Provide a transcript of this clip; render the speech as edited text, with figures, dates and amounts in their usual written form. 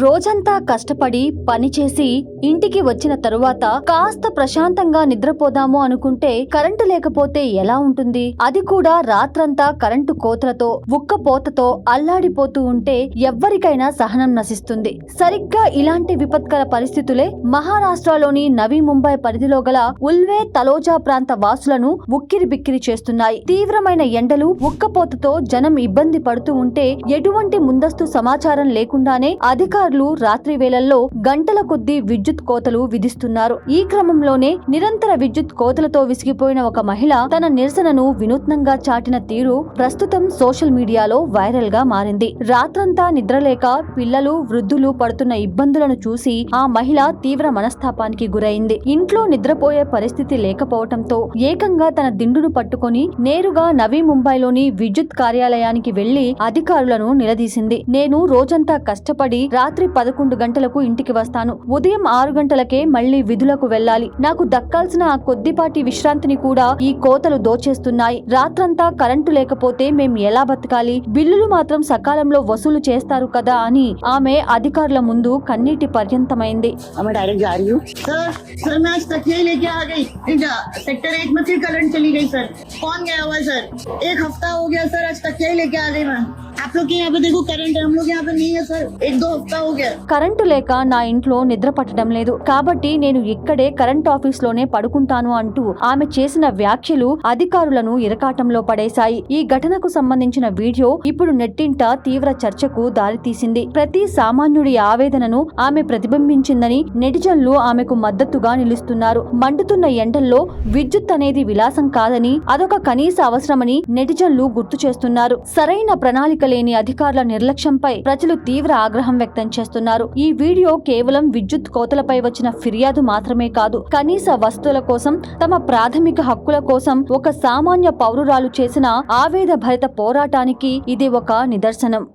రోజంతా కష్టపడి పనిచేసి ఇంటికి వచ్చిన తరువాత కాస్త ప్రశాంతంగా నిద్రపోదాము అనుకుంటే కరెంటు లేకపోతే ఎలా ఉంటుంది? అది కూడా రాత్రంతా కరెంటు కోతలతో ఉక్కపోతతో అల్లాడిపోతూ ఉంటే ఎవ్వరికైనా సహనం నశిస్తుంది. సరిగ్గా ఇలాంటి విపత్కర పరిస్థితులే మహారాష్ట్రలోని నవీ ముంబై పరిధిలో గల ఉల్వే తలోజా ప్రాంత వాసులను ఉక్కిరి బిక్కిరి చేస్తున్నాయి. తీవ్రమైన ఎండలు ఉక్కపోతతో జనం ఇబ్బంది పడుతూ ఉంటే ఎటువంటి ముందస్తు సమాచారం లేకుండానే అధికారులు రాత్రి వేళల్లో గంటల కొద్దీ విద్యుత్ కోతలు విధిస్తున్నారు. ఈ క్రమంలోనే నిరంతర విద్యుత్ కోతలతో విసిగిపోయిన ఒక మహిళ తన నిరసనను వినూత్నంగా చాటిన తీరు ప్రస్తుతం సోషల్ మీడియాలో వైరల్ గా మారింది. రాత్రంతా నిద్రలేక పిల్లలు వృద్ధులు పడుతున్న ఇబ్బందులను చూసి ఆ మహిళ తీవ్ర మనస్తాపానికి గురైంది. ఇంట్లో నిద్రపోయే పరిస్థితి లేకపోవటంతో ఏకంగా తన దిండును పట్టుకొని నేరుగా నవీ ముంబైలోని విద్యుత్ కార్యాలయానికి వెళ్లి అధికారులను నిలదీసింది. నేను రోజంతా కష్టపడి రాత్రి 11 గంటలకు ఇంటికి వస్తాను. ఉదయం 6 గంటలకే మళ్లీ విధులకు వెళ్లాలి. నాకు దక్కాల్సిన ఆ కొద్దిపాటి విశ్రాంతిని కూడా ఈ కోతలు దోచేస్తున్నాయి. రాత్రంతా కరెంటు లేకపోతే మేం ఎలా బతకాలి? బిల్లులు మాత్రం సకాలంలో వసూలు చేస్తారు కదా అని ఆమె అధికారుల ముందు కన్నీటి పర్యంతమైంది. కరెంటు లేక నా ఇంట్లో నిద్ర పట్టడం లేదు కాబట్టి నేను ఇక్కడే కరెంట్ ఆఫీస్ లోనే పడుకుంటాను అంటూ ఆమె చేసిన వ్యాఖ్యలు అధికారులను ఇరకాటంలో పడేశాయి. ఈ ఘటనకు సంబంధించిన వీడియో ఇప్పుడు నెట్టింట తీవ్ర చర్చకు దారితీసింది. ప్రతి సామాన్యుడి ఆవేదనను ఆమె ప్రతిబింబించిందని నెటిజన్లు ఆమెకు మద్దతుగా నిలుస్తున్నారు. మండుతున్న ఎండల్లో విద్యుత్ అనేది విలాసం కాదని అదొక కనీస అవసరమని నెటిజన్లు గుర్తు చేస్తున్నారు. సరైన ప్రణాళిక లేని అధికారుల నిర్లక్ష్యంపై ప్రజలు తీవ్ర ఆగ్రహం వ్యక్తం చేస్తున్నారు. ఈ వీడియో కేవలం విద్యుత్ కోతలపై వచ్చిన ఫిర్యాదు మాత్రమే కాదు, కనీస వస్తువుల కోసం, తమ ప్రాథమిక హక్కుల కోసం ఒక సామాన్య పౌరురాలు చేసిన ఆవేదభరిత పోరాటానికి ఇది ఒక నిదర్శనం.